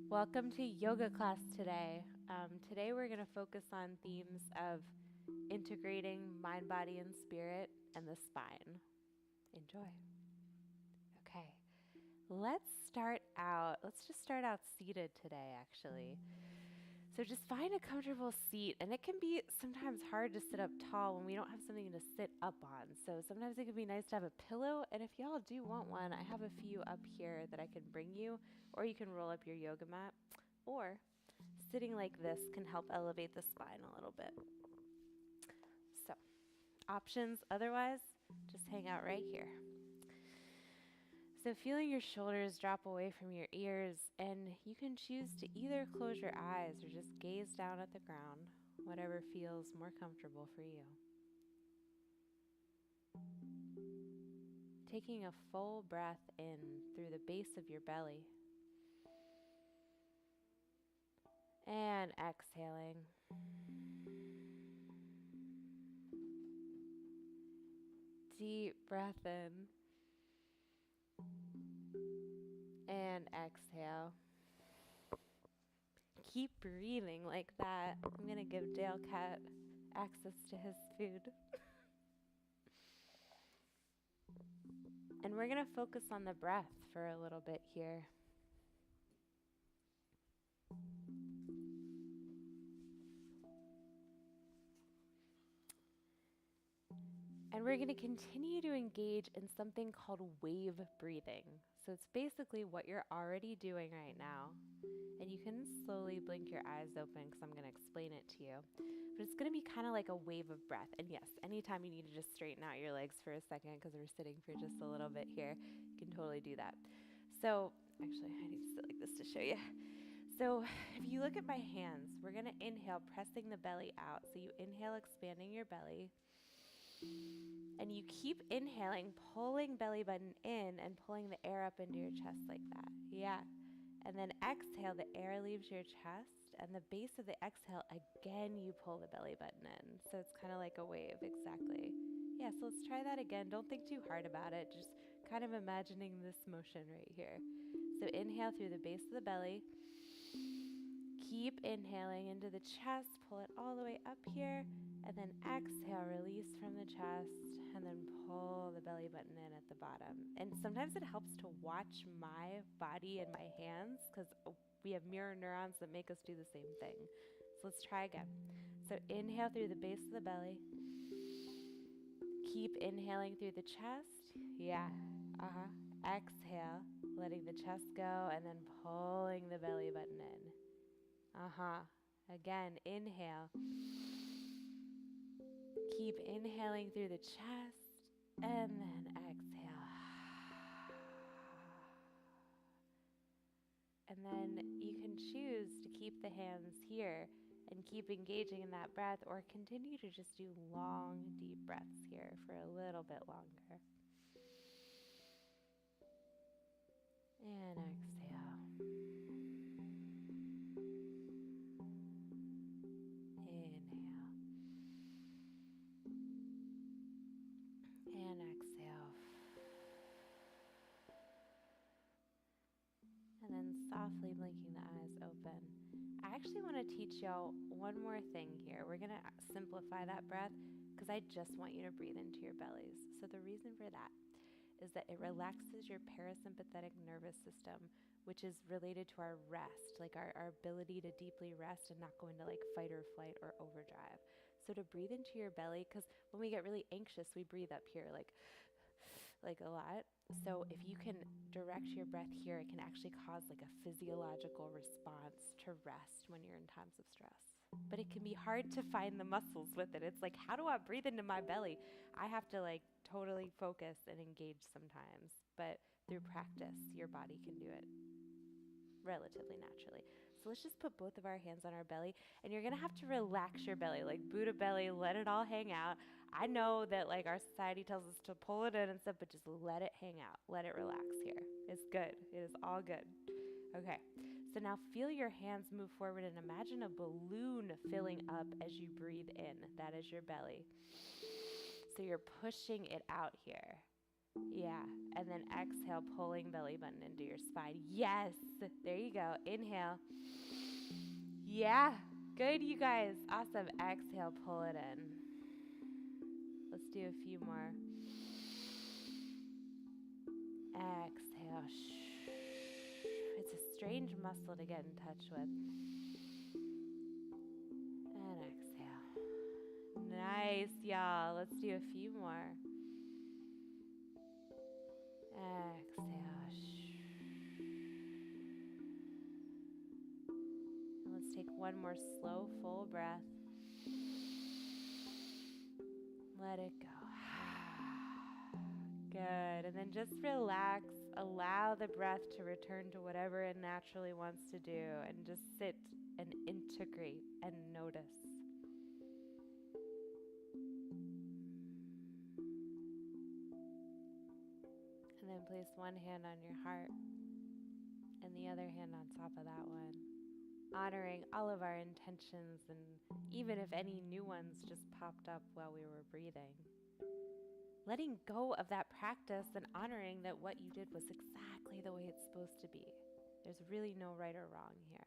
Welcome to yoga class today. Today we're going to focus on themes of integrating mind, body, and spirit and the spine. Enjoy. Okay, let's just start out seated today, actually. So just find a comfortable seat, and it can be sometimes hard to sit up tall when we don't have something to sit up on. So sometimes it can be nice to have a pillow, and if y'all do want one, I have a few up here that I can bring you, or you can roll up your yoga mat, or sitting like this can help elevate the spine a little bit. So options otherwise, just hang out right here. So feeling your shoulders drop away from your ears, and you can choose to either close your eyes or just gaze down at the ground, whatever feels more comfortable for you. Taking a full breath in through the base of your belly, and exhaling. Deep breath in, and exhale. Keep breathing like that. I'm going to give Dale Cat access to his food. And we're going to focus on the breath for a little bit here. And we're going to continue to engage in something called wave breathing. So it's basically what you're already doing right now. And you can slowly blink your eyes open because I'm going to explain it to you. But it's going to be kind of like a wave of breath. And yes, anytime you need to just straighten out your legs for a second because we're sitting for just a little bit here, you can totally do that. So actually, I need to sit like this to show you. So if you look at my hands, we're going to inhale, pressing the belly out. So you inhale, expanding your belly. And you keep inhaling, pulling belly button in and pulling the air up into your chest like that. Yeah. And then exhale, the air leaves your chest, and the base of the exhale, again, you pull the belly button in. So it's kind of like a wave, exactly. Yeah, so let's try that again. Don't think too hard about it. Just kind of imagining this motion right here. So inhale through the base of the belly. Keep inhaling into the chest, pull it all the way up here, and then exhale, release from the chest, and then pull the belly button in at the bottom. And sometimes it helps to watch my body and my hands because we have mirror neurons that make us do the same thing. So let's try again. So inhale through the base of the belly. Keep inhaling through the chest. Yeah. Exhale, letting the chest go, and then pulling the belly button in. Again, inhale. Keep inhaling through the chest, and then exhale. And then you can choose to keep the hands here and keep engaging in that breath, or continue to just do long, deep breaths here for a little bit longer. And exhale. Inhale. And exhale. And then softly blinking the eyes open. I actually want to teach y'all one more thing here. We're going to simplify that breath because I just want you to breathe into your bellies. So the reason for that is that it relaxes your parasympathetic nervous system, which is related to our rest, like our ability to deeply rest and not go into like fight or flight or overdrive. So to breathe into your belly, because when we get really anxious, we breathe up here like a lot. So if you can direct your breath here, it can actually cause like a physiological response to rest when you're in times of stress. But it can be hard to find the muscles with it. It's like, how do I breathe into my belly? I have to like totally focus and engage sometimes. But through practice, your body can do it relatively naturally. So let's just put both of our hands on our belly, and you're gonna have to relax your belly, like Buddha belly, let it all hang out. I know that like our society tells us to pull it in and stuff, but just let it hang out. Let it relax here. It's good. It is all good. Okay. So now feel your hands move forward and imagine a balloon filling up as you breathe in. That is your belly. So you're pushing it out here. Yeah. And then exhale, pulling belly button into your spine. Yes. There you go. Inhale. Yeah. Good, you guys. Awesome. Exhale, pull it in. Let's do a few more. Exhale. It's a strange muscle to get in touch with. And exhale. Nice, y'all. Let's do a few more. Exhale. And let's take one more slow, full breath. Let it go. Good. And then just relax. Allow the breath to return to whatever it naturally wants to do. And just sit and integrate and notice. And then place one hand on your heart and the other hand on top of that one. Honoring all of our intentions, and even if any new ones just popped up while we were breathing. Letting go of that practice and honoring that what you did was exactly the way it's supposed to be. There's really no right or wrong here.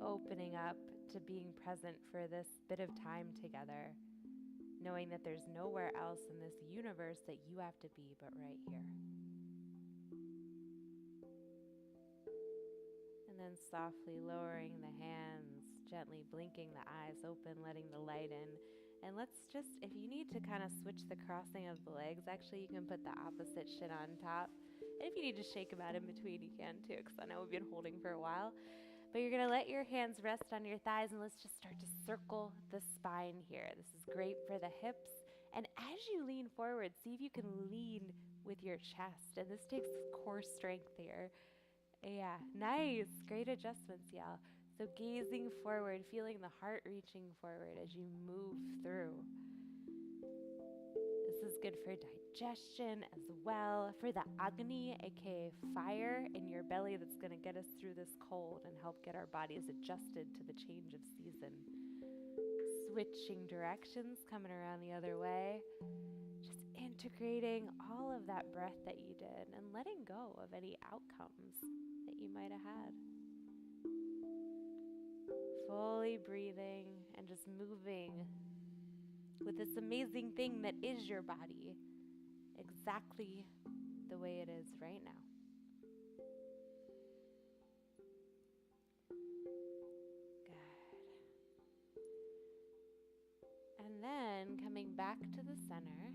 Opening up to being present for this bit of time together, knowing that there's nowhere else in this universe that you have to be but right here. And then softly lowering the hands, gently blinking the eyes open, letting the light in. And let's just, if you need to kind of switch the crossing of the legs, actually you can put the opposite shin on top. And if you need to shake them out in between, you can too, because I know we've been holding for a while. But you're going to let your hands rest on your thighs, and let's just start to circle the spine here. This is great for the hips. And as you lean forward, see if you can lean with your chest. And this takes core strength here. Yeah, nice. Great adjustments, y'all. So gazing forward, feeling the heart reaching forward as you move through. This is good for digestion as well, for the Agni, aka fire in your belly that's going to get us through this cold and help get our bodies adjusted to the change of season. Switching directions, coming around the other way. Just integrating all of that breath that you did and letting go of any outcomes that you might have had. Fully breathing and just moving with this amazing thing that is your body, exactly the way it is right now. Good. And then coming back to the center,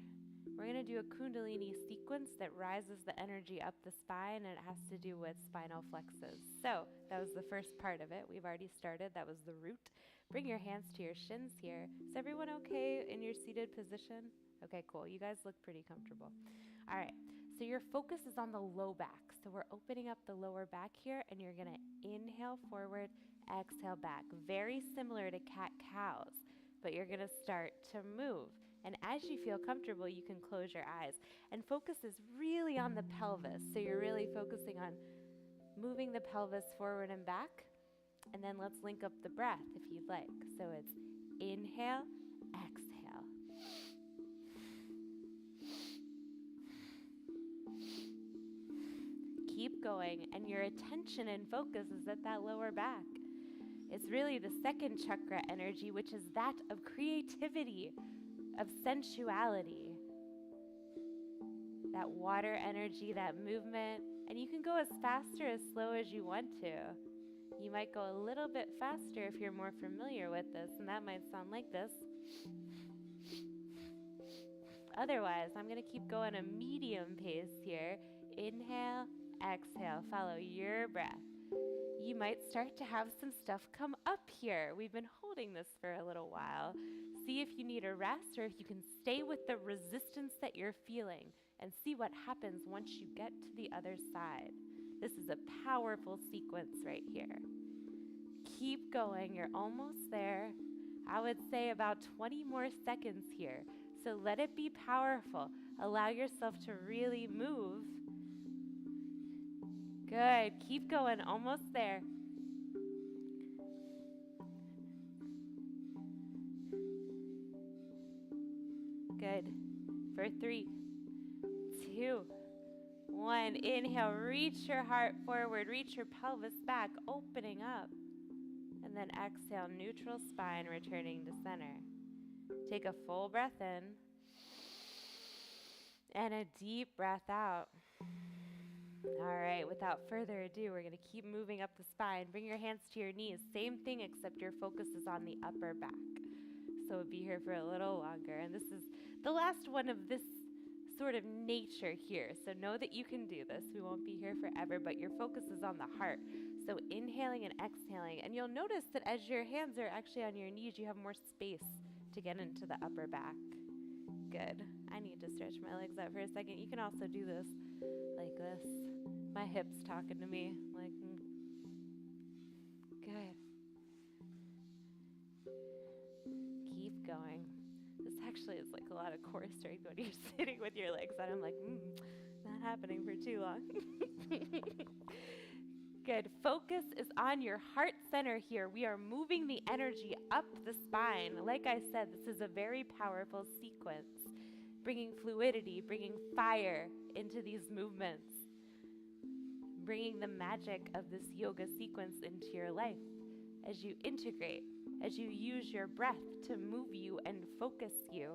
we're going to do a Kundalini sequence that rises the energy up the spine, and it has to do with spinal flexes. So that was the first part of it. We've already started. That was the root. Bring your hands to your shins here. Is everyone okay in your seated position? Okay, cool. You guys look pretty comfortable. All right. So your focus is on the low back. So we're opening up the lower back here, and you're going to inhale forward, exhale back. Very similar to cat-cows, but you're going to start to move. And as you feel comfortable, you can close your eyes. And focus is really on the pelvis. So you're really focusing on moving the pelvis forward and back. And then let's link up the breath if you'd like. So it's inhale, exhale. Keep going. And your attention and focus is at that lower back. It's really the second chakra energy, which is that of creativity, of sensuality, that water energy, that movement. And you can go as fast or as slow as you want to. You might go a little bit faster if you're more familiar with this, and that might sound like this. Otherwise, I'm going to keep going a medium pace here. Inhale, exhale, follow your breath. You might start to have some stuff come up here. We've been holding this for a little while. See if you need a rest or if you can stay with the resistance that you're feeling and see what happens once you get to the other side. This is a powerful sequence right here. Keep going. You're almost there. I would say about 20 more seconds here. So let it be powerful. Allow yourself to really move. Good. Keep going. Almost there. Good. For 3, 2, 1. Inhale, reach your heart forward, reach your pelvis back, opening up. And then exhale, neutral spine, returning to center. Take a full breath in and a deep breath out. All right, without further ado, we're going to keep moving up the spine. Bring your hands to your knees. Same thing, except your focus is on the upper back. So we'll be here for a little longer. And this is the last one of this sort of nature here. So know that you can do this. We won't be here forever, but your focus is on the heart. So inhaling and exhaling. And you'll notice that as your hands are actually on your knees, you have more space to get into the upper back. Good. I need to stretch my legs out for a second. You can also do this like this. My hips talking to me. Like, Good. Keep going. This actually is like a lot of core strength when you're sitting with your legs out. I'm like, not happening for too long. Good. Focus is on your heart center here. We are moving the energy up the spine. Like I said, this is a very powerful sequence, bringing fluidity, bringing fire into these movements, bringing the magic of this yoga sequence into your life as you integrate, as you use your breath to move you and focus you.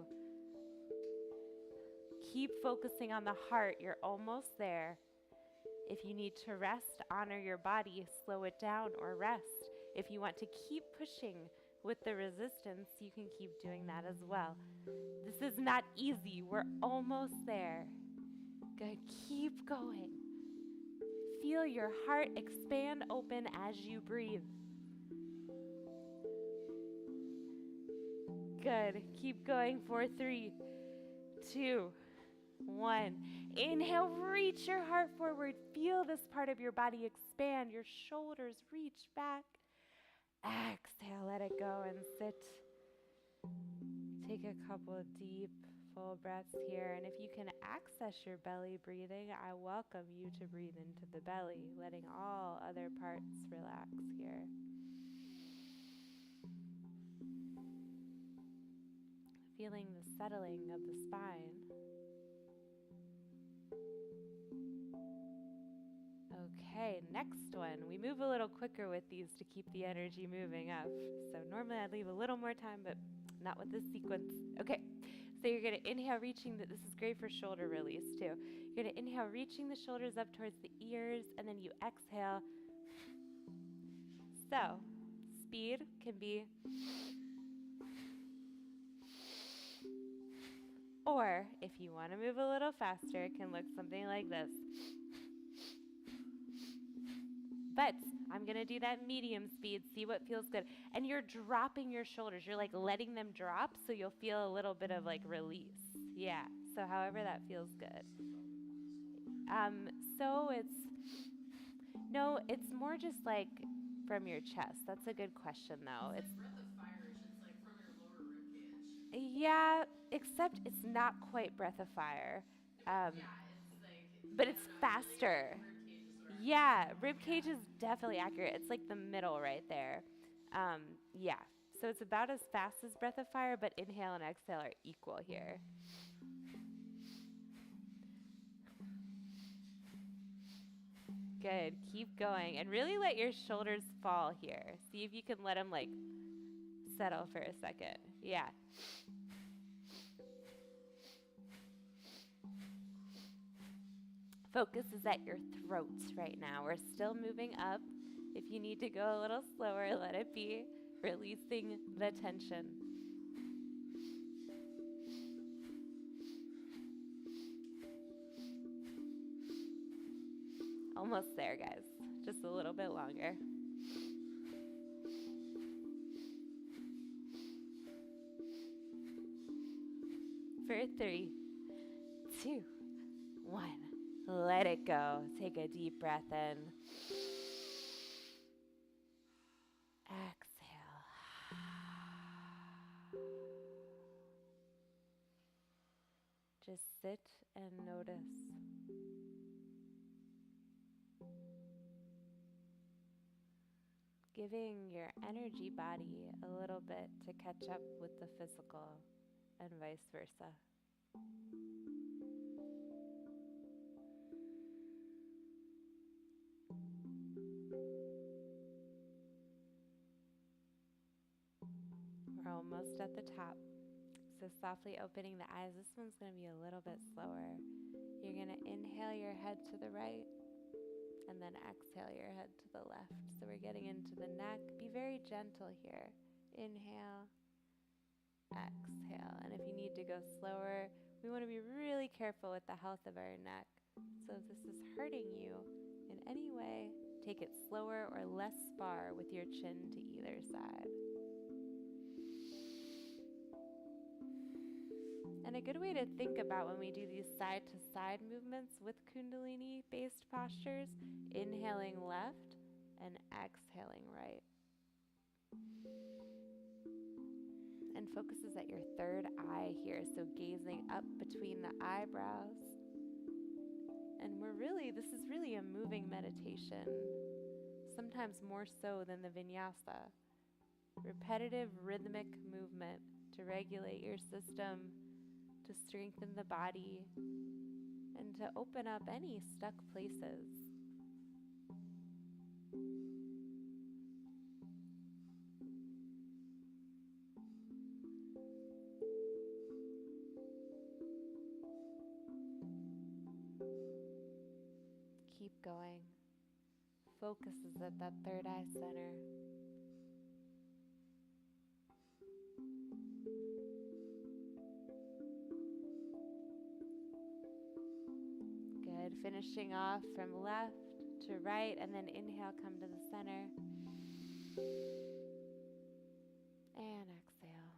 Keep focusing on the heart. You're almost there. If you need to rest, honor your body, slow it down or rest. If you want to keep pushing with the resistance, you can keep doing that as well. This is not easy. We're almost there. Good. Keep going. Feel your heart expand open as you breathe. Good. Keep going for 3, 2, 1. Inhale, reach your heart forward. Feel this part of your body expand. Your shoulders reach back. Exhale, let it go and sit. Take a couple of deep, full breaths here. And if you can access your belly breathing, I welcome you to breathe into the belly, letting all other parts relax here. Feeling the settling of the spine. Okay, next one. We move a little quicker with these to keep the energy moving up. So normally I'd leave a little more time, but not with this sequence. Okay, so you're going to inhale, reaching this is great for shoulder release too. You're going to inhale, reaching the shoulders up towards the ears, and then you exhale. So, speed can be, or if you want to move a little faster, it can look something like this. But I'm going to do that medium speed, see what feels good. And you're dropping your shoulders. You're like letting them drop so you'll feel a little bit of like release. Yeah, so however that feels good. So it's more just like from your chest. That's a good question though. It's like breath of fire-ish. It's like from your lower rib cage. Yeah, except it's not quite breath of fire. Yeah, it's like, But it's faster. Rib cage is where Yeah, rib cage is definitely accurate. It's like the middle right there. Yeah, so it's about as fast as breath of fire, but inhale and exhale are equal here. Good, keep going. And really let your shoulders fall here. See if you can let them like settle for a second. Yeah. Focus is at your throat right now. We're still moving up. If you need to go a little slower, let it be. Releasing the tension. Almost there, guys. Just a little bit longer. For 3, 2, 1. Let it go. Take a deep breath in. Exhale. Just sit and notice. Giving your energy body a little bit to catch up with the physical and vice versa. almost at the top. So softly opening the eyes. This one's going to be a little bit slower. You're going to inhale your head to the right and then exhale your head to the left. So we're getting into the neck. Be very gentle here. Inhale, exhale. And if you need to go slower, we want to be really careful with the health of our neck. So if this is hurting you in any way, take it slower or less far with your chin to either side. And a good way to think about when we do these side-to-side movements with Kundalini-based postures, inhaling left and exhaling right. And focuses at your third eye here, so gazing up between the eyebrows. And this is really a moving meditation, sometimes more so than the vinyasa. Repetitive rhythmic movement to regulate your system, to strengthen the body, and to open up any stuck places. Keep going. Focus is at that third eye center. Good. Finishing off from left to right, and then inhale, come to the center. And exhale.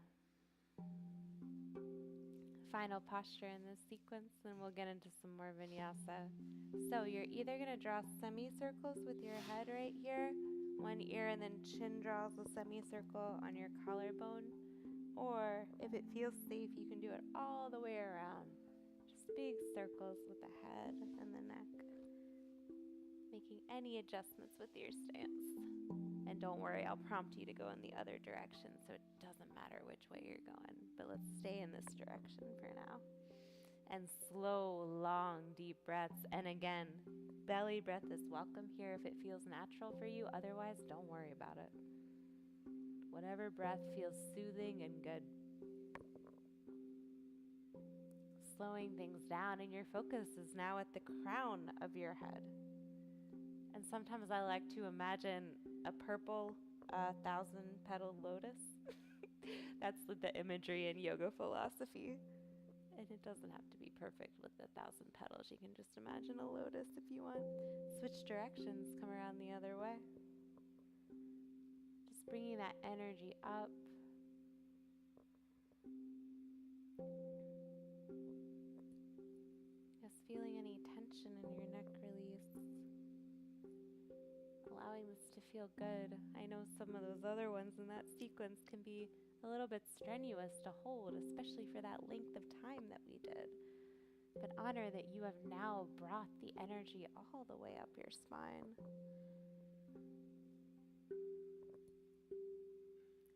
Final posture in this sequence, then we'll get into some more vinyasa. So you're either going to draw semicircles with your head right here, one ear, and then chin draws a semicircle on your collarbone. Or if it feels safe, you can do it all the way around. Just big circles with the head and the neck. Making any adjustments with your stance. And don't worry, I'll prompt you to go in the other direction, so it doesn't matter which way you're going. But let's stay in this direction for now. And slow, long, deep breaths. And again, belly breath is welcome here if it feels natural for you. Otherwise, don't worry about it. Whatever breath feels soothing and good. Slowing things down, and your focus is now at the crown of your head. And sometimes I like to imagine a purple 1,000-petaled lotus. That's the imagery in yoga philosophy. And it doesn't have to be perfect with 1,000 petals. You can just imagine a lotus if you want. Switch directions, come around the other way. Just bringing that energy up. Just feeling any tension in your neck release. Allowing this to feel good. I know some of those other ones in that sequence can be a little bit strenuous to hold, especially for that length of time that we did. But honor that you have now brought the energy all the way up your spine.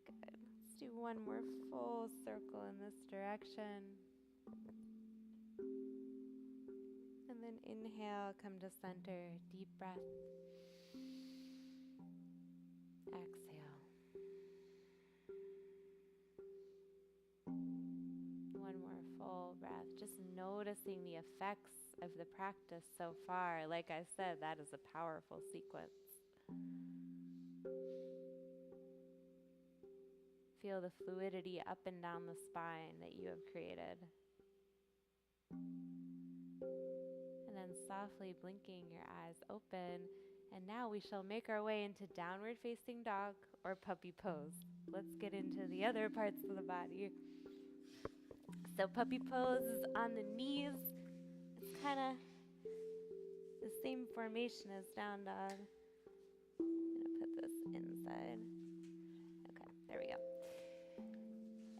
Good. Let's do one more full circle in this direction. And then inhale, come to center, deep breath. Exhale. One more full breath. Just noticing the effects of the practice so far. Like I said, that is a powerful sequence. Feel the fluidity up and down the spine that you have created. And then softly blinking your eyes open. And now we shall make our way into downward facing dog or puppy pose. Let's get into the other parts of the body. So puppy pose is on the knees. It's kind of the same formation as down dog. I'm going to put this inside. Okay, there we go.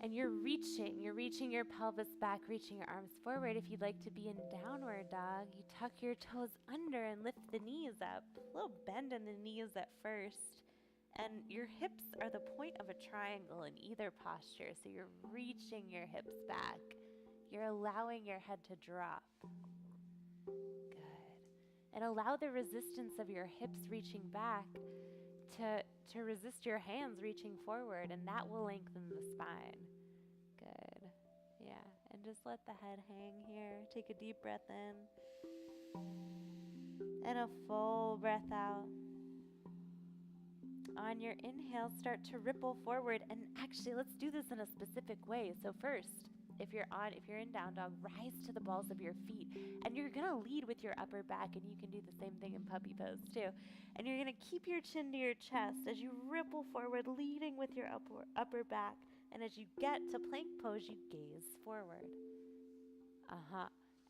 And you're reaching your pelvis back, reaching your arms forward. If you'd like to be in downward dog, you tuck your toes under and lift the knees up. A little bend in the knees at first. And your hips are the point of a triangle in either posture. So you're reaching your hips back. You're allowing your head to drop. Good. And allow the resistance of your hips reaching back to to resist your hands reaching forward, and that will lengthen the spine. Good. Yeah, and just let the head hang here. Take a deep breath in and a full breath out. On your inhale, start to ripple forward, and actually let's do this in a specific way. So first, if you're in down dog, rise to the balls of your feet, and you're gonna lead with your upper back, and you can do the same thing in puppy pose too. And you're gonna keep your chin to your chest as you ripple forward, leading with your upper back. And as you get to plank pose, you gaze forward.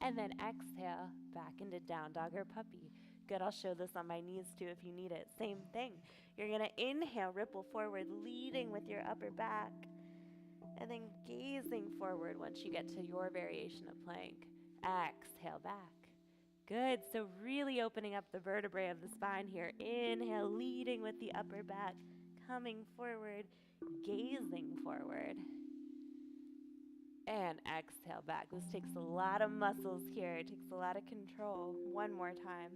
And then exhale back into down dog or puppy. Good, I'll show this on my knees too if you need it. Same thing. You're gonna inhale, ripple forward, leading with your upper back, and then gazing forward once you get to your variation of plank. Exhale back. Good, so really opening up the vertebrae of the spine here. Inhale, leading with the upper back, coming forward, gazing forward. And exhale back. This takes a lot of muscles here. It takes a lot of control. One more time.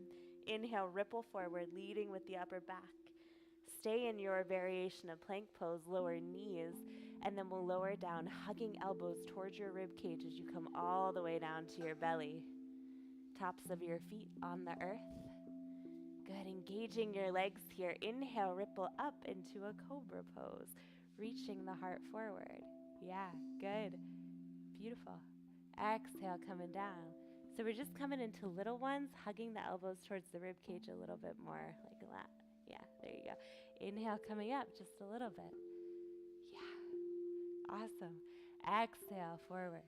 Inhale, ripple forward, leading with the upper back. Stay in your variation of plank pose, lower knees, and then we'll lower down, hugging elbows towards your rib cage as you come all the way down to your belly. Tops of your feet on the earth. Good, engaging your legs here. Inhale, ripple up into a cobra pose, reaching the heart forward. Yeah, good. Beautiful. Exhale, coming down. So we're just coming into little ones, hugging the elbows towards the rib cage a little bit more, like that. Yeah, there you go. Inhale, coming up just a little bit. Yeah, awesome. Exhale, forward.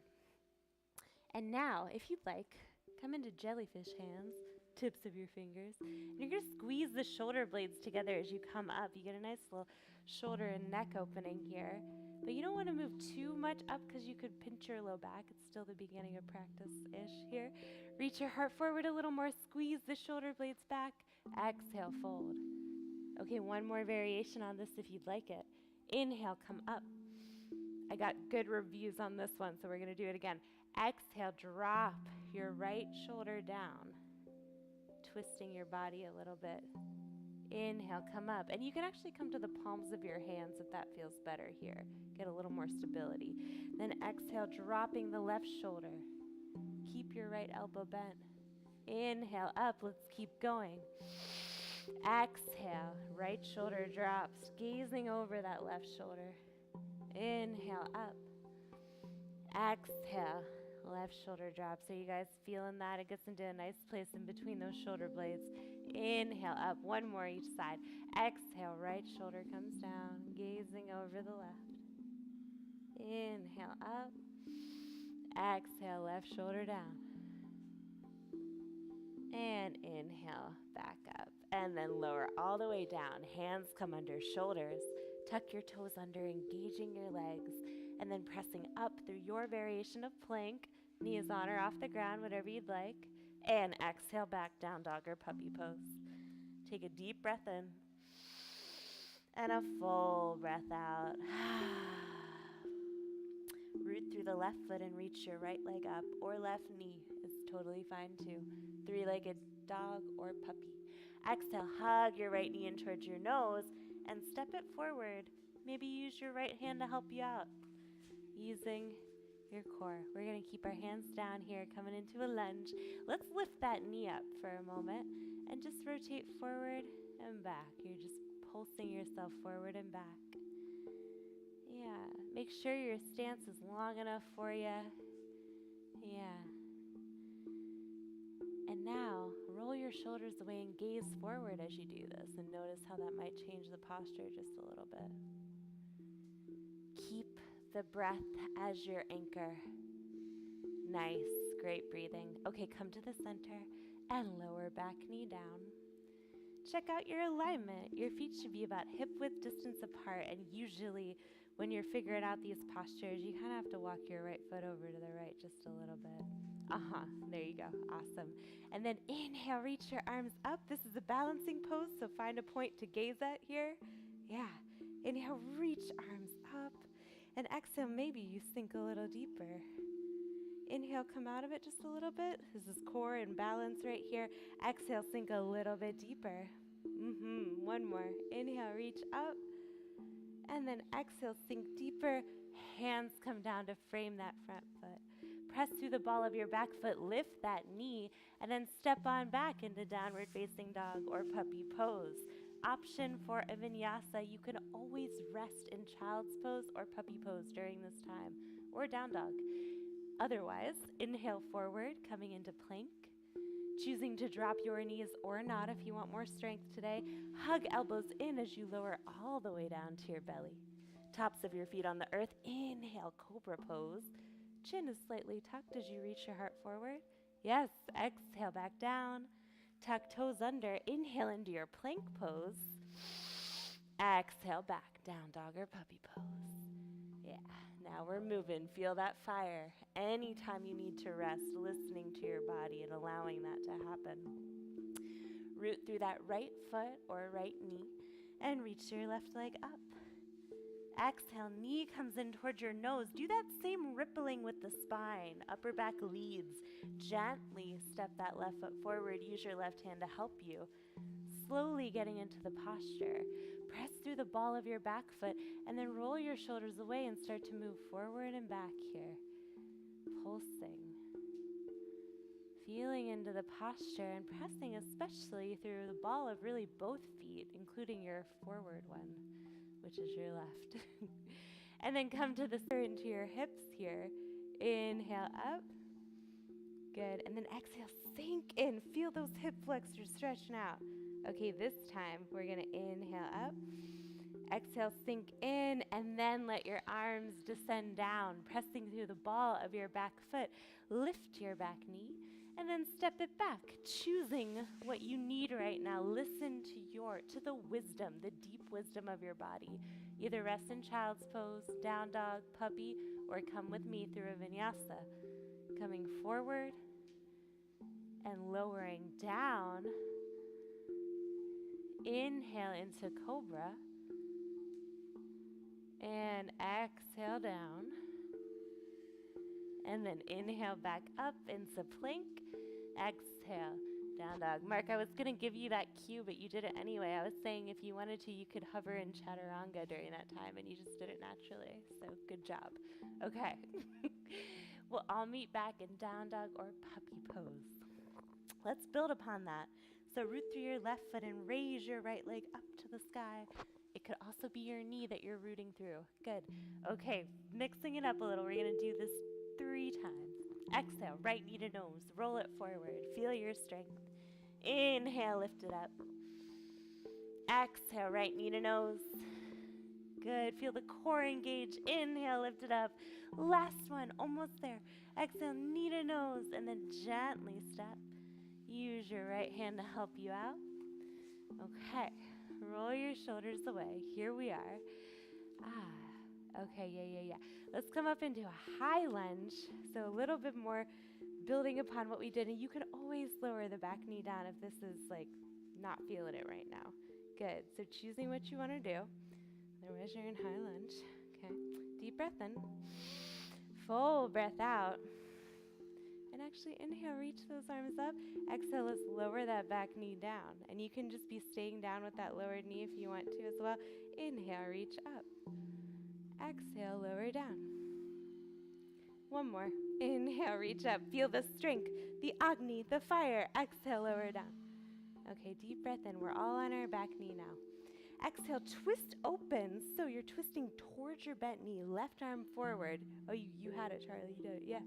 And now, if you'd like, come into jellyfish hands, tips of your fingers. And you're going to squeeze the shoulder blades together as you come up. You get a nice little shoulder and neck opening here. But you don't want to move too much up because you could pinch your low back. It's still the beginning of practice-ish here. Reach your heart forward a little more. Squeeze the shoulder blades back. Exhale, fold. Okay, one more variation on this if you'd like it. Inhale, come up. I got good reviews on this one, so we're going to do it again. Exhale, drop your right shoulder down, twisting your body a little bit. Inhale, come up. And you can actually come to the palms of your hands if that feels better here. Get a little more stability. Then exhale, dropping the left shoulder. Keep your right elbow bent. Inhale, up. Let's keep going. Exhale, right shoulder drops, gazing over that left shoulder. Inhale, up. Exhale, left shoulder drops. Are you guys feeling that? It gets into a nice place in between those shoulder blades. Inhale, up. One more each side. Exhale, right shoulder comes down, gazing over the left. Inhale, up. Exhale, left shoulder down. And inhale, back up. And then lower all the way down. Hands come under shoulders. Tuck your toes under, engaging your legs. And then pressing up through your variation of plank. Knees on or off the ground, whatever you'd like. And exhale back, down dog or puppy pose. Take a deep breath in. And a full breath out. Root through the left foot and reach your right leg up, or left knee is totally fine too. Three-legged dog or puppy. Exhale, hug your right knee in towards your nose and step it forward. Maybe use your right hand to help you out. Using your core. We're going to keep our hands down here, coming into a lunge. Let's lift that knee up for a moment and just rotate forward and back. You're just pulsing yourself forward and back. Yeah, make sure your stance is long enough for you. Yeah. And now, roll your shoulders away and gaze forward as you do this, and notice how that might change the posture just a little bit. Keep the breath as your anchor. Nice, great breathing. Okay, come to the center and lower back knee down. Check out your alignment. Your feet should be about hip width distance apart, and usually when you're figuring out these postures, you kind of have to walk your right foot over to the right just a little bit. There you go. Awesome. And then inhale, reach your arms up. This is a balancing pose, so find a point to gaze at here. Yeah. Inhale, reach arms up. And exhale, maybe you sink a little deeper. Inhale, come out of it just a little bit. This is core and balance right here. Exhale, sink a little bit deeper. One more. Inhale, reach up. And then exhale, sink deeper. Hands come down to frame that front foot. Press through the ball of your back foot, lift that knee, and then step on back into downward facing dog or puppy pose. Option for a vinyasa, you can always rest in child's pose or puppy pose during this time, or down dog. Otherwise, inhale forward, coming into plank. Choosing to drop your knees or not if you want more strength today. Hug elbows in as you lower all the way down to your belly. Tops of your feet on the earth. Inhale, cobra pose. Chin is slightly tucked as you reach your heart forward. Yes, exhale back down. Tuck toes under. Inhale into your plank pose. Exhale back, down dog or puppy pose. Yeah, now we're moving. Feel that fire. Anytime you need to rest, listening to your body and allowing that to happen. Root through that right foot or right knee and reach your left leg up. Exhale, knee comes in towards your nose. Do that same rippling with the spine. Upper back leads. Gently step that left foot forward. Use your left hand to help you. Slowly getting into the posture. Press through the ball of your back foot and then roll your shoulders away and start to move forward and back here. Pulsing. Feeling into the posture and pressing especially through the ball of really both feet, including your forward one, which is your left. And then come to the center into your hips here. Inhale up. Good. And then exhale, sink in. Feel those hip flexors stretching out. Okay, this time we're going to inhale up. Exhale, sink in, and then let your arms descend down, pressing through the ball of your back foot. Lift your back knee, and then step it back, choosing what you need right now. Listen to the wisdom, the deep wisdom of your body. Either rest in child's pose, down dog, puppy, or come with me through a vinyasa. Coming forward and lowering down. Inhale into cobra. And exhale down. And then inhale back up into plank. Exhale, down dog. Mark, I was going to give you that cue, but you did it anyway. I was saying if you wanted to, you could hover in chaturanga during that time, and you just did it naturally. So good job. Okay. We'll all meet back in down dog or puppy pose. Let's build upon that. So root through your left foot and raise your right leg up to the sky. It could also be your knee that you're rooting through. Good. Okay, mixing it up a little. We're going to do this 3 times. Exhale, right knee to nose. Roll it forward. Feel your strength. Inhale, lift it up. Exhale, right knee to nose. Good. Feel the core engage. Inhale, lift it up. Last one, almost there. Exhale, knee to nose, and then gently step. Use your right hand to help you out. Okay. Roll your shoulders away. Here we are. Okay, yeah. Let's come up into a high lunge. So a little bit more building upon what we did. And you can always lower the back knee down if this is like not feeling it right now. Good. So choosing what you want to do. Otherwise you're in high lunge. Okay. Deep breath in. Full breath out. And actually inhale, reach those arms up. Exhale, let's lower that back knee down. And you can just be staying down with that lowered knee if you want to as well. Inhale, reach up. Exhale, lower down. One more. Inhale, reach up. Feel the strength, the Agni, the fire. Exhale, lower down. Okay, deep breath in. We're all on our back knee now. Exhale, twist open. So you're twisting towards your bent knee. Left arm forward. Oh, you had it, Charlie. You did it. Yeah.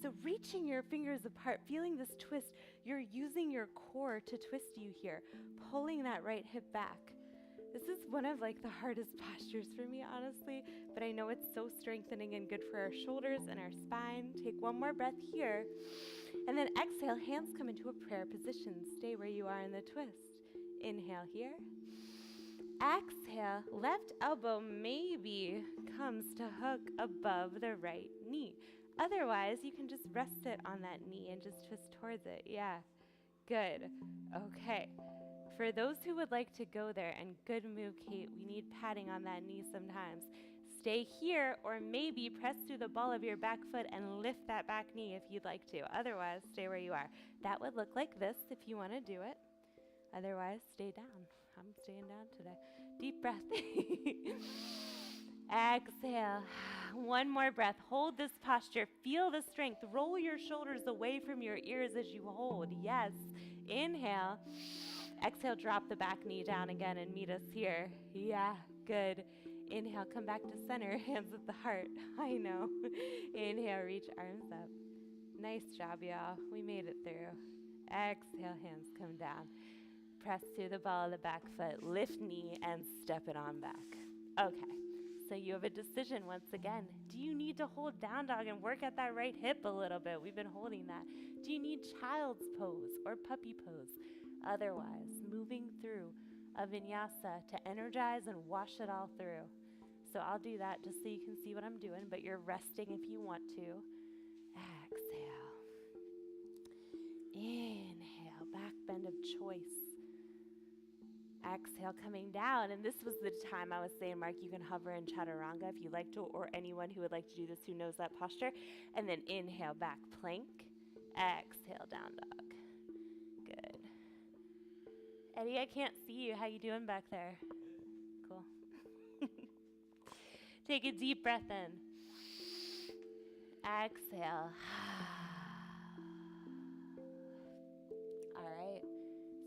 So reaching your fingers apart, feeling this twist, you're using your core to twist you here, pulling that right hip back. This is one of like the hardest postures for me, honestly, but I know it's so strengthening and good for our shoulders and our spine. Take one more breath here, and then exhale, hands come into a prayer position. Stay where you are in the twist. Inhale here. Exhale, left elbow maybe comes to hook above the right knee. Otherwise, you can just rest it on that knee and just twist towards it. Yeah, good. Okay. For those who would like to go there, and good move, Kate, we need padding on that knee sometimes. Stay here, or maybe press through the ball of your back foot and lift that back knee if you'd like to. Otherwise, stay where you are. That would look like this if you want to do it. Otherwise, stay down. I'm staying down today. Deep breath. Exhale. One more breath. Hold this posture. Feel the strength. Roll your shoulders away from your ears as you hold. Yes. Inhale. Exhale, drop the back knee down again and meet us here. Yeah, good. Inhale, come back to center. Hands at the heart. I know. Inhale, reach arms up. Nice job, y'all. We made it through. Exhale, hands come down. Press through the ball of the back foot. Lift knee and step it on back. Okay. So you have a decision once again. Do you need to hold down dog and work at that right hip a little bit? We've been holding that. Do you need child's pose or puppy pose? Otherwise, moving through a vinyasa to energize and wash it all through. So I'll do that just so you can see what I'm doing, but you're resting if you want to. Exhale. Inhale, back bend of choice. Exhale, coming down. And this was the time I was saying, Mark, you can hover in chaturanga if you like to, or anyone who would like to do this who knows that posture. And then inhale, back plank. Exhale, down dog. Good. Eddie, I can't see you. How you doing back there? Cool. Take a deep breath in. Exhale. All right.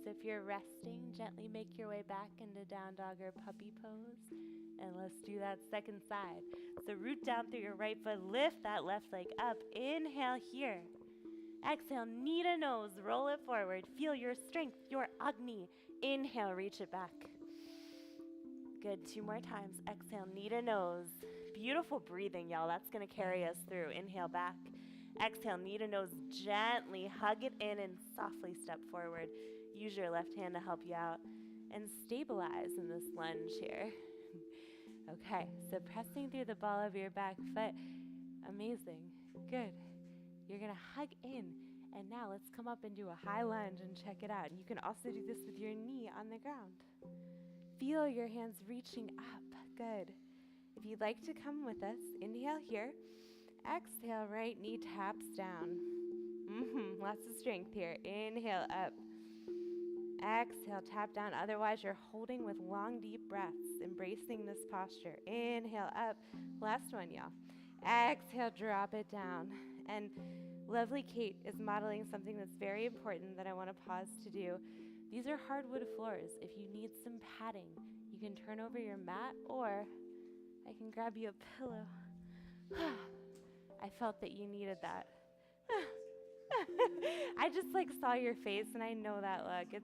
So if you're resting, gently make your way back into down dog or puppy pose. And let's do that second side. So root down through your right foot. Lift that left leg up. Inhale here. Exhale, knee to nose. Roll it forward. Feel your strength, your Agni. Inhale, reach it back. Good. 2 more times. Exhale, knee to nose. Beautiful breathing, y'all. That's going to carry us through. Inhale back. Exhale, knee to nose. Gently hug it in and softly step forward. Use your left hand to help you out and stabilize in this lunge here. Okay, so pressing through the ball of your back foot. Amazing. Good. You're going to hug in. And now let's come up and do a high lunge and check it out. You can also do this with your knee on the ground. Feel your hands reaching up. Good. If you'd like to come with us, inhale here. Exhale, right knee taps down. Lots of strength here. Inhale up. Exhale, tap down. Otherwise, you're holding with long, deep breaths, embracing this posture. Inhale up. Last one, y'all. Exhale, drop it down. And lovely Kate is modeling something that's very important that I want to pause to do. These are hardwood floors. If you need some padding, you can turn over your mat, or I can grab you a pillow. I felt that you needed that. I just saw your face, and I know that look.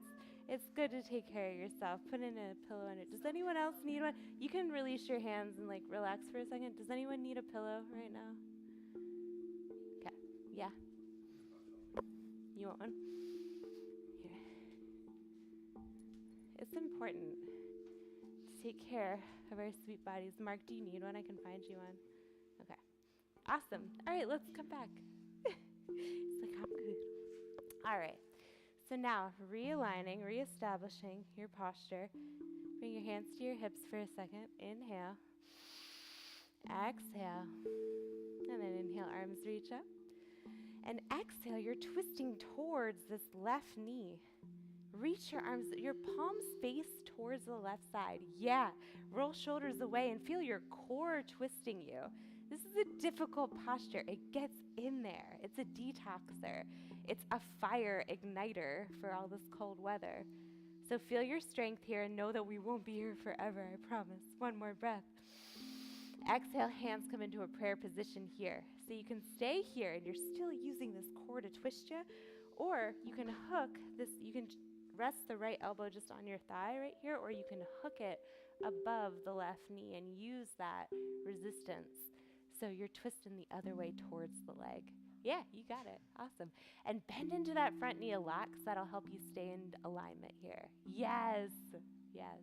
It's good to take care of yourself. Put in a pillow under it. Does anyone else need one? You can release your hands and relax for a second. Does anyone need a pillow right now? Okay. Yeah. You want one? Here. It's important to take care of our sweet bodies. Mark, do you need one? I can find you one. Okay. Awesome. All right, let's come back. It's like, I'm good. All right. So now, realigning, reestablishing your posture. Bring your hands to your hips for a second. Inhale. Exhale. And then inhale, arms reach up. And exhale, you're twisting towards this left knee. Reach your arms, your palms face towards the left side. Yeah. Roll shoulders away and feel your core twisting you. This is a difficult posture. It gets in there. It's a detoxer. It's a fire igniter for all this cold weather. So feel your strength here and know that we won't be here forever, I promise. One more breath. Exhale, hands come into a prayer position here. So you can stay here and you're still using this core to twist you, or you can hook this, you can rest the right elbow just on your thigh right here, or you can hook it above the left knee and use that resistance. So you're twisting the other way towards the leg. Yeah, you got it. Awesome. And bend into that front knee a lot because that'll help you stay in alignment here. Yes. Yes.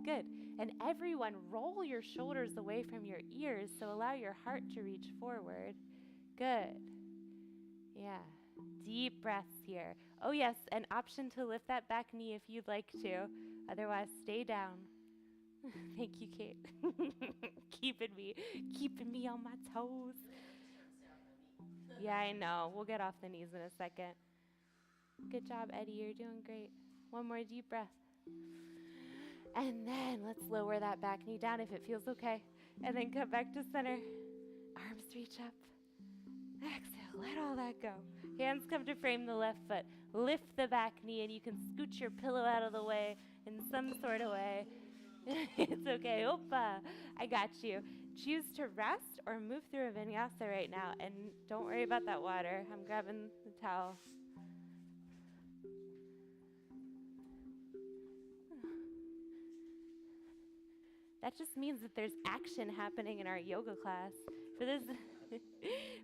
Good. And everyone, roll your shoulders away from your ears, so allow your heart to reach forward. Good. Yeah. Deep breaths here. Oh, yes, an option to lift that back knee if you'd like to. Otherwise, stay down. Thank you, Kate. keeping me on my toes. Yeah, I know. We'll get off the knees in a second. Good job, Eddie. You're doing great. One more deep breath. And then let's lower that back knee down if it feels okay. And then come back to center. Arms reach up. Exhale, let all that go. Hands come to frame the left foot. Lift the back knee and you can scoot your pillow out of the way in some sort of way. It's okay. Opa, I got you. Choose to rest or move through a vinyasa right now. And don't worry about that water. I'm grabbing the towel. That just means that there's action happening in our yoga class. For those,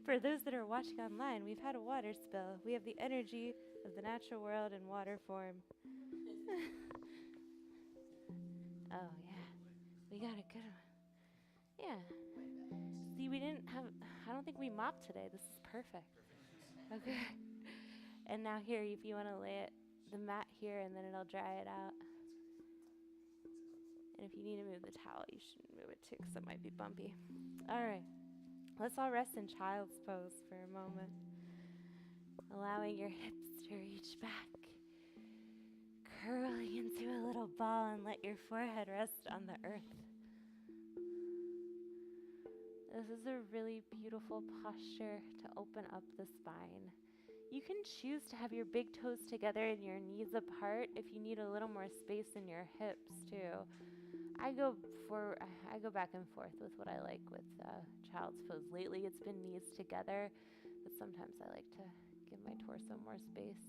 for those that are watching online, we've had a water spill. We have the energy of the natural world in water form. Oh, yeah. We got a good one. Yeah. See, I don't think we mopped today. This is perfect. Okay. And now here, if you want to lay the mat here, and then it'll dry it out. And if you need to move the towel, you should move it too, because it might be bumpy. All right. Let's all rest in child's pose for a moment. Allowing your hips to reach back. Curling into a little ball and let your forehead rest on the earth. This is a really beautiful posture to open up the spine. You can choose to have your big toes together and your knees apart if you need a little more space in your hips too. I go back and forth with what I like with child's pose. Lately it's been knees together, but sometimes I like to give my torso more space.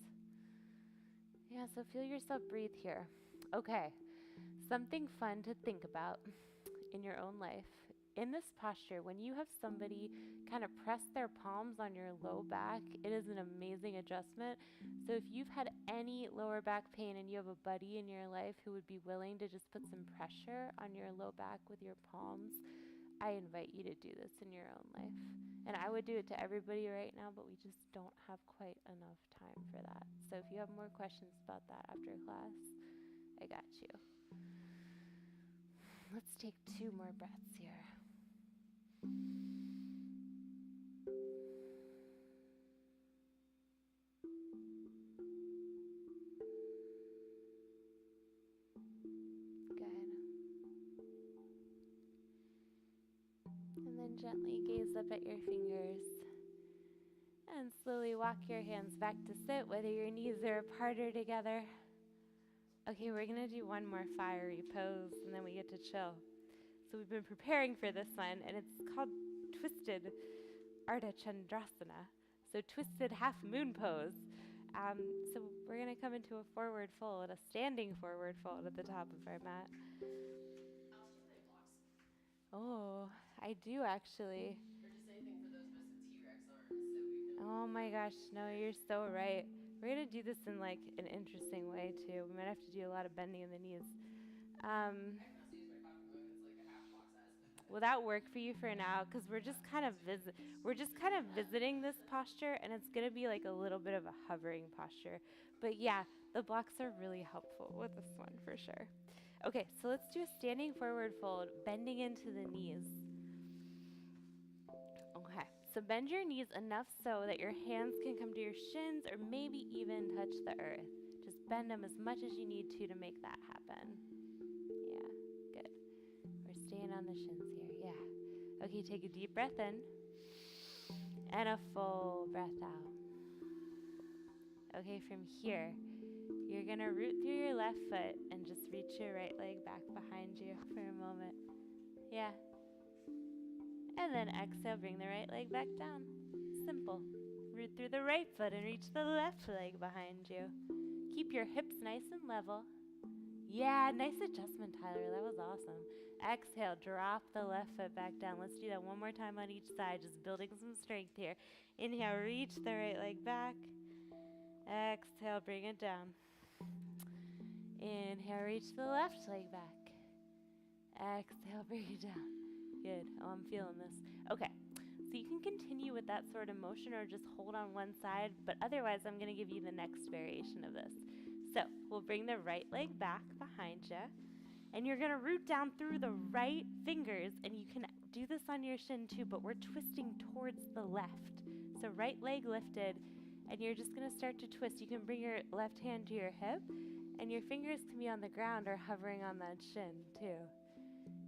Yeah, so feel yourself breathe here. Okay, something fun to think about in your own life. In this posture, when you have somebody kind of press their palms on your low back, it is an amazing adjustment. So if you've had any lower back pain and you have a buddy in your life who would be willing to just put some pressure on your low back with your palms, I invite you to do this in your own life. And I would do it to everybody right now, but we just don't have quite enough time for that. So if you have more questions about that after class, I got you. Let's take 2 more breaths here. Good. And then gently gaze up at your fingers. And slowly walk your hands back to sit, whether your knees are apart or together. Okay, we're going to do one more fiery pose, and then we get to chill. So we've been preparing for this one, and it's called Twisted Ardha Chandrasana. So twisted half moon pose. So we're going to come into a forward fold, a standing forward fold at the top of our mat. Oh, I do actually. Or just anything for those of us with T-Rex arms, so we can. Oh my gosh, no, you're so right. We're going to do this in like an interesting way too. We might have to do a lot of bending in the knees. I can also use my coffee mug. It's like a half block size. Will that work for you for now? Because we're just kind of visiting this posture, and it's going to be like a little bit of a hovering posture. But yeah, the blocks are really helpful with this one for sure. Okay, so let's do a standing forward fold, bending into the knees. Okay, so bend your knees enough so that your hands can come to your shins or maybe even touch the earth. Just bend them as much as you need to make that happen. Yeah, good. We're staying on the shins here, yeah. Okay, take a deep breath in and a full breath out. Okay, from here, you're going to root through your left foot and just reach your right leg back behind you for a moment. Yeah. And then exhale, bring the right leg back down. Simple. Root through the right foot and reach the left leg behind you. Keep your hips nice and level. Yeah, nice adjustment, Tyler. That was awesome. Exhale, drop the left foot back down. Let's do that one more time on each side, just building some strength here. Inhale, reach the right leg back. Exhale, bring it down. Inhale, reach the left leg back. Exhale, bring it down. Good. Oh, I'm feeling this. Okay, so you can continue with that sort of motion or just hold on one side, but otherwise I'm going to give you the next variation of this. So we'll bring the right leg back behind you, and you're going to root down through the right fingers, and you can do this on your shin too, but we're twisting towards the left. So right leg lifted, and you're just going to start to twist. You can bring your left hand to your hip, And your fingers can be on the ground or hovering on that shin too.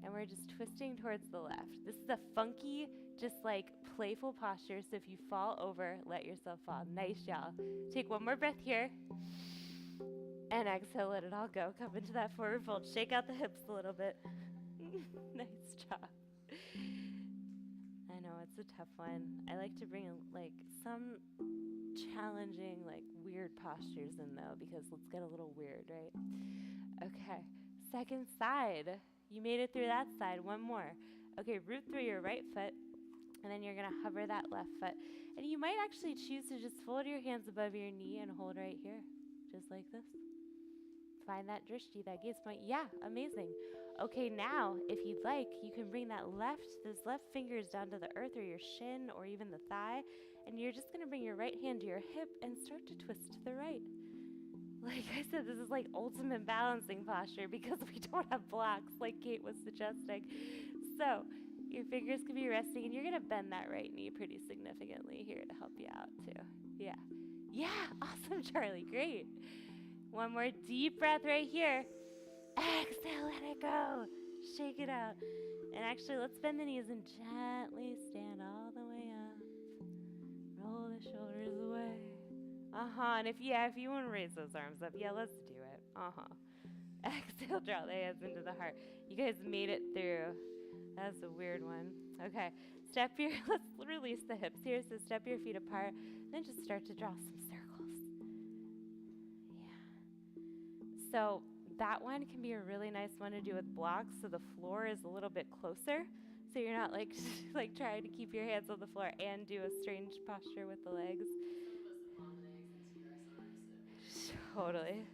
And we're just twisting towards the left. This is a funky, just like playful posture. So if you fall over, let yourself fall. Nice, y'all. Take one more breath here. And exhale, let it all go. Come into that forward fold. Shake out the hips a little bit. Nice job. I know it's a tough one. I like to bring like some challenging, like weird postures in though, because let's get a little weird, right? Okay, second side. You made it through that side. One more. Okay, root through your right foot, and then you're gonna hover that left foot. And you might actually choose to just fold your hands above your knee and hold right here, just like this. Find that drishti, that gaze point. Yeah, amazing. Okay, now, if you'd like, you can bring those left fingers down to the earth or your shin or even the thigh, and you're just gonna bring your right hand to your hip and start to twist to the right. Like I said, this is like ultimate balancing posture because we don't have blocks like Kate was suggesting. So your fingers can be resting and you're gonna bend that right knee pretty significantly here to help you out too. Yeah. Yeah, awesome, Charlie, great. One more deep breath right here. Exhale, let it go. Shake it out. And actually, let's bend the knees and gently stand all the way up. Roll the shoulders away. And if you want to raise those arms up, yeah, let's do it. Exhale, draw the hands into the heart. You guys made it through. That's a weird one. Okay, let's release the hips here. So step your feet apart, then just start to draw some circles. Yeah. So that one can be a really nice one to do with blocks. So the floor is a little bit closer. So you're not like like trying to keep your hands on the floor and do a strange posture with the legs. Totally.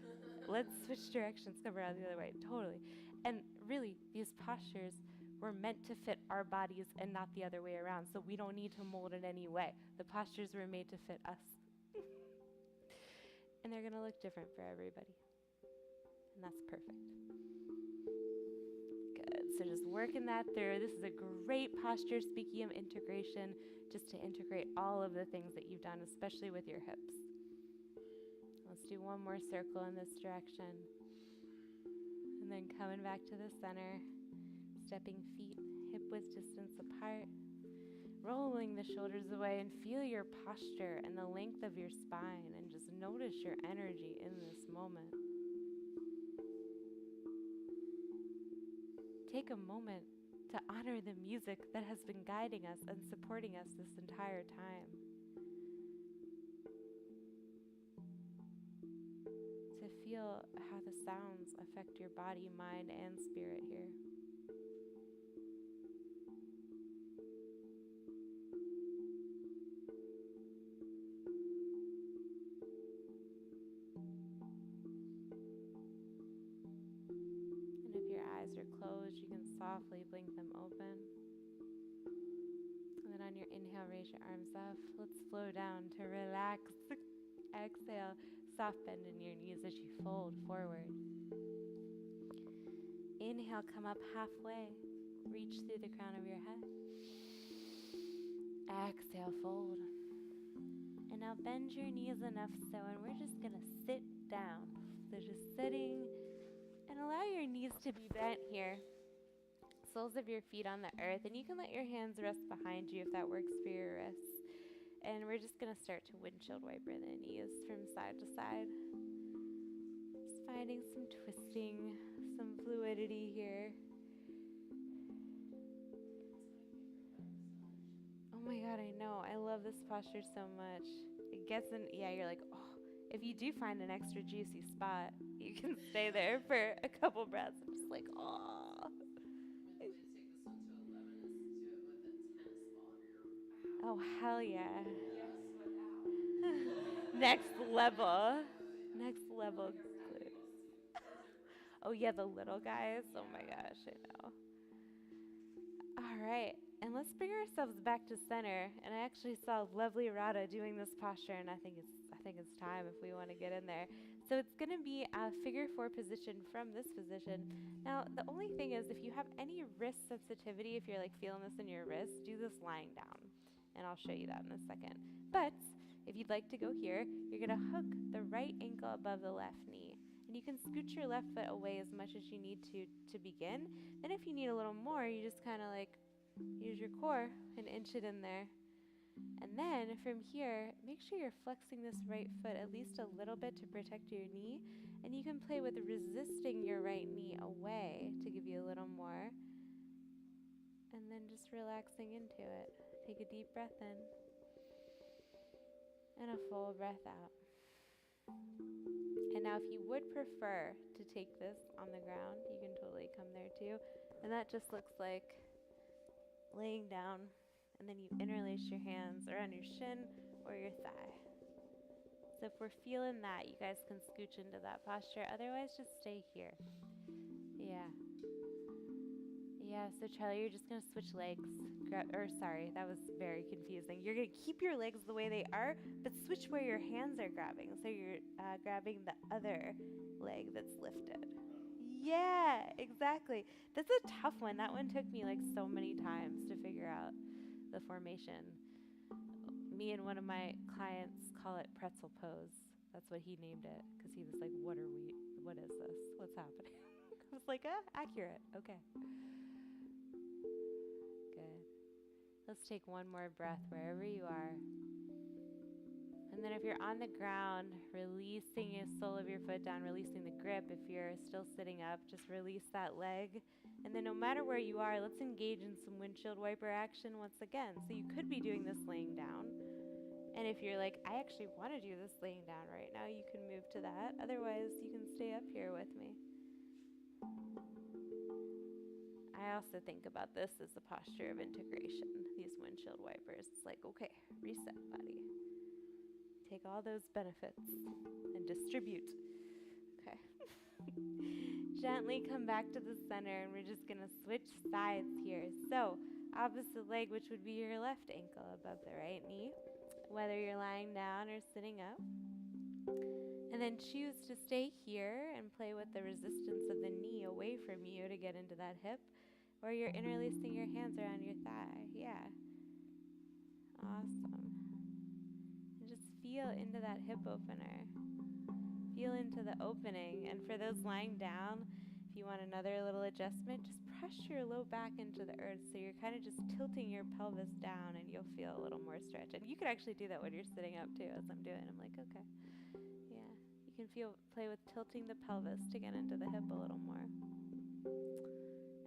Let's switch directions, come around the other way. Totally. And really, these postures were meant to fit our bodies and not the other way around. So we don't need to mold in any way. The postures were made to fit us. And they're going to look different for everybody. And that's perfect. Good. So just working that through. This is a great posture, speaking of integration, just to integrate all of the things that you've done, especially with your hips. Let's do one more circle in this direction. And then coming back to the center, stepping feet hip-width distance apart, rolling the shoulders away, and feel your posture and the length of your spine, and just notice your energy in this moment. Take a moment to honor the music that has been guiding us and supporting us this entire time. To feel how the sounds affect your body, mind, and spirit here. And if your eyes are closed, you can softly blink them open. And then on your inhale, raise your arms up. Let's slow down to relax. Exhale. Soft bend in your knees as you fold forward. Inhale, come up halfway. Reach through the crown of your head. Exhale, fold. And now bend your knees enough so, and we're just going to sit down. So just sitting, and allow your knees to be bent here. Soles of your feet on the earth, and you can let your hands rest behind you if that works for your wrists. And we're just going to start to windshield wiper the knees from side to side. Just finding some twisting, some fluidity here. Oh my God, I know. I love this posture so much. It gets in, you're like, oh. If you do find an extra juicy spot, you can stay there for a couple breaths and just like, oh. Oh, hell yeah. Next level. Next level. Oh, yeah, the little guys. Oh, my gosh, I know. All right. And let's bring ourselves back to center. And I actually saw lovely Radha doing this posture, and I think it's time if we want to get in there. So it's going to be a figure 4 position from this position. Now, the only thing is if you have any wrist sensitivity, if you're like feeling this in your wrist, do this lying down. And I'll show you that in a second. But if you'd like to go here, you're going to hook the right ankle above the left knee. And you can scoot your left foot away as much as you need to begin. Then if you need a little more, you just kind of like use your core and inch it in there. And then from here, make sure you're flexing this right foot at least a little bit to protect your knee. And you can play with resisting your right knee away to give you a little more. And then just relaxing into it. Take a deep breath in and a full breath out. And now if you would prefer to take this on the ground, you can totally come there too. And that just looks like laying down, and then you interlace your hands around your shin or your thigh. So if we're feeling that, you guys can scooch into that posture. Otherwise, just stay here. Yeah. Yeah, so Charlie, you're just going to switch legs. Sorry, that was very confusing. You're going to keep your legs the way they are, but switch where your hands are grabbing. So you're grabbing the other leg that's lifted. Yeah, exactly. That's a tough one. That one took me like so many times to figure out the formation. Me and one of my clients call it pretzel pose. That's what he named it because he was like, what is this? What's happening? I was like, accurate. Okay. Good. Let's take one more breath wherever you are. And then if you're on the ground, releasing the sole of your foot down, releasing the grip. If you're still sitting up, just release that leg. And then no matter where you are, let's engage in some windshield wiper action once again. So you could be doing this laying down. And if you're like, I actually want to do this laying down right now, you can move to that. Otherwise, you can stay up here with me. I also think about this as a posture of integration, these windshield wipers. It's like, okay, reset, buddy. Take all those benefits and distribute. Okay. Gently come back to the center, and we're just going to switch sides here. So, opposite leg, which would be your left ankle above the right knee, whether you're lying down or sitting up. And then choose to stay here and play with the resistance of the knee away from you to get into that hip, or you're interlacing your hands around your thigh. Yeah. Awesome. Feel into that hip opener. Feel into the opening. And for those lying down, if you want another little adjustment, just press your low back into the earth. So you're kind of just tilting your pelvis down, and you'll feel a little more stretch. And you could actually do that when you're sitting up too, as I'm doing. I'm like, okay. Yeah. You can play with tilting the pelvis to get into the hip a little more.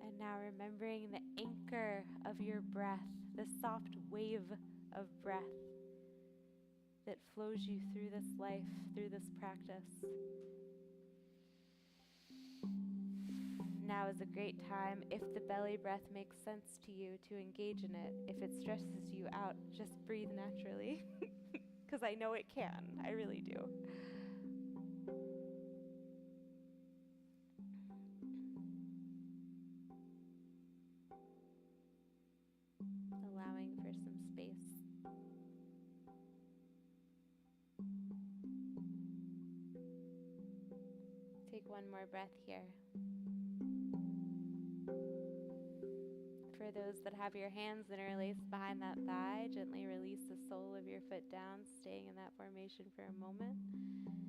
And now remembering the anchor of your breath, the soft wave of breath that flows you through this life, through this practice. Now is a great time, if the belly breath makes sense to you, to engage in it. If it stresses you out, just breathe naturally. Because I know it can. I really do. Allowing for some space. Take one more breath here. For those that have your hands interlaced behind that thigh, gently release the sole of your foot down, staying in that formation for a moment.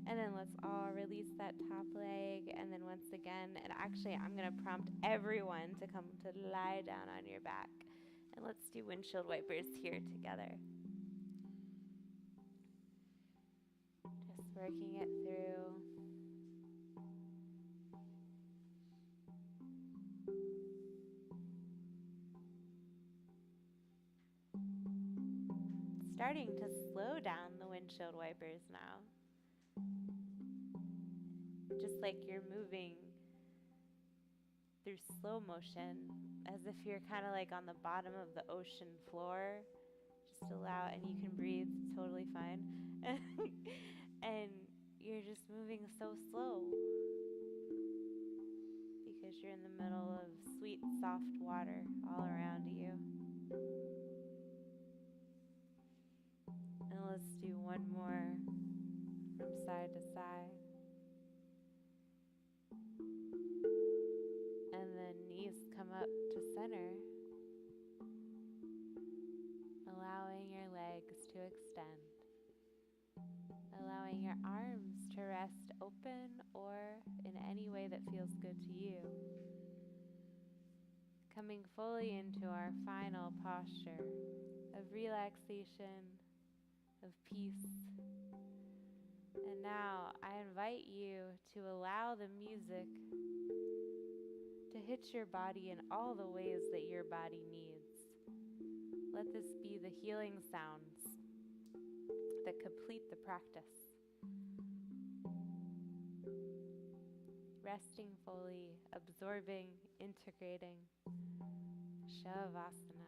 And then let's all release that top leg. And then once again, and actually I'm going to prompt everyone to come to lie down on your back. And let's do windshield wipers here together. Just working it through. Starting to slow down the windshield wipers now. Just like you're moving through slow motion, as if you're kind of like on the bottom of the ocean floor. Just allow, and you can breathe totally fine. And you're just moving so slow because you're in the middle of sweet, soft water all around you. And let's do one more from side to side. And then knees come up to center, allowing your legs to extend, allowing your arms to rest open or feels good to you. Coming fully into our final posture of relaxation, of peace. And now I invite you to allow the music to hit your body in all the ways that your body needs. Let this be the healing sounds that complete the practice. Resting fully, absorbing, integrating. Shavasana.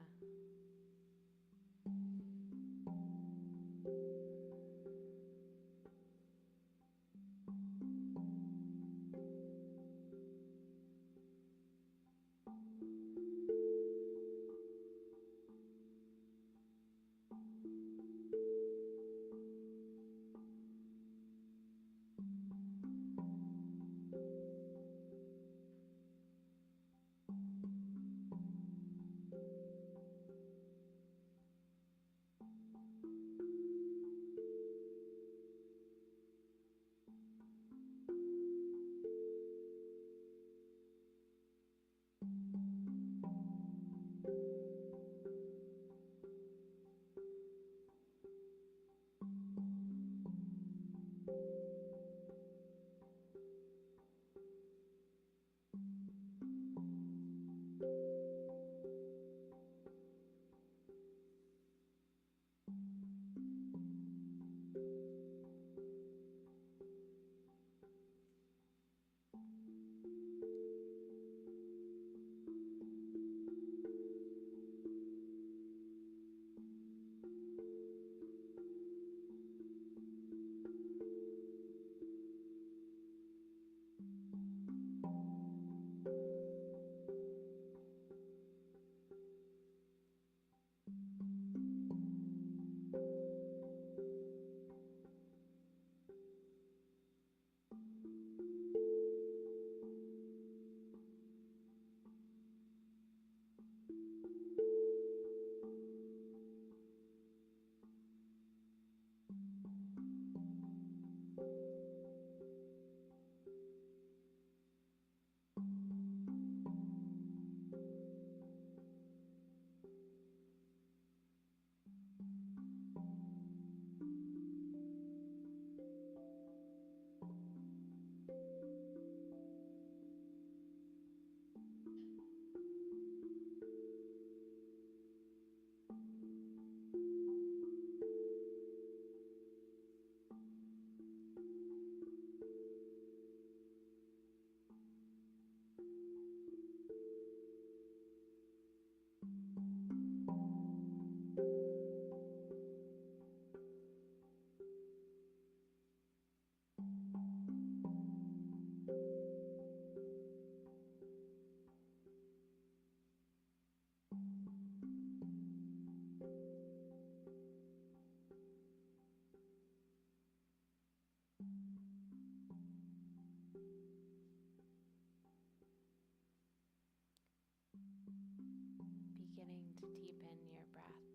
Beginning to deepen your breath.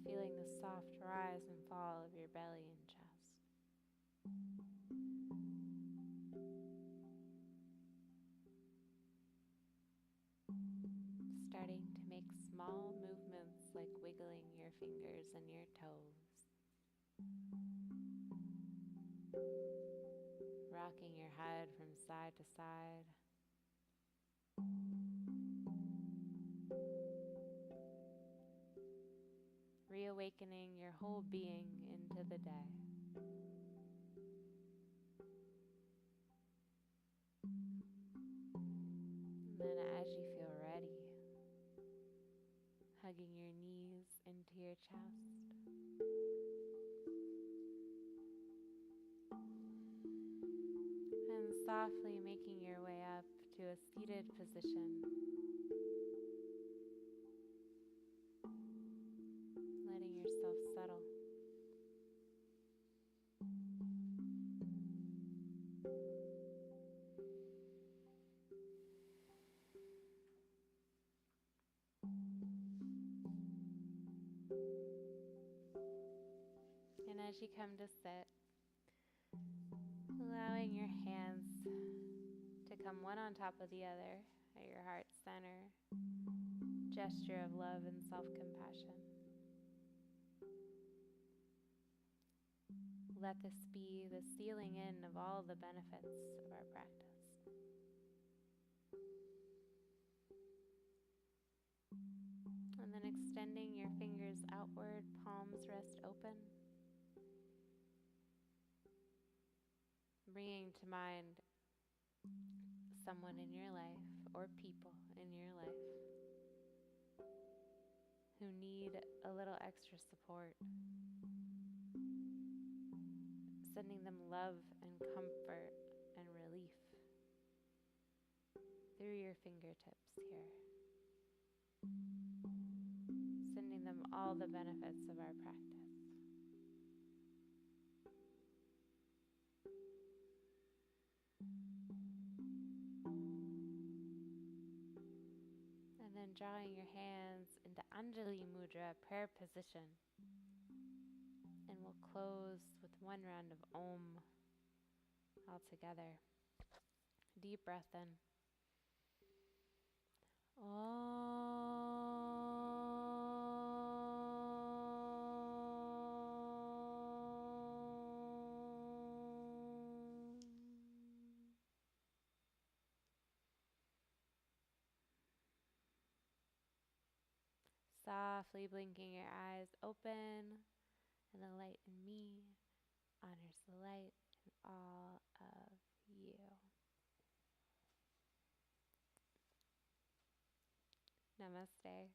Feeling the soft rise and fall of your belly and chest. Starting to make small movements like wiggling your fingers and your toes. Rocking your head from side to side. Reawakening your whole being into the day. And then as you feel ready, hugging your knees into your chest. And softly making your way up to a seated position. Letting yourself settle. And as you come to sit, come one on top of the other at your heart center. Gesture of love and self-compassion. Let this be the sealing in of all the benefits of our practice. And then extending your fingers outward, palms rest open. Bringing to mind someone in your life or people in your life who need a little extra support. Sending them love and comfort and relief through your fingertips here. Sending them all the benefits of our practice. And then drawing your hands into Anjali Mudra, prayer position. And we'll close with one round of Om all together. Deep breath in. Softly blinking your eyes open, and the light in me honors the light in all of you. Namaste.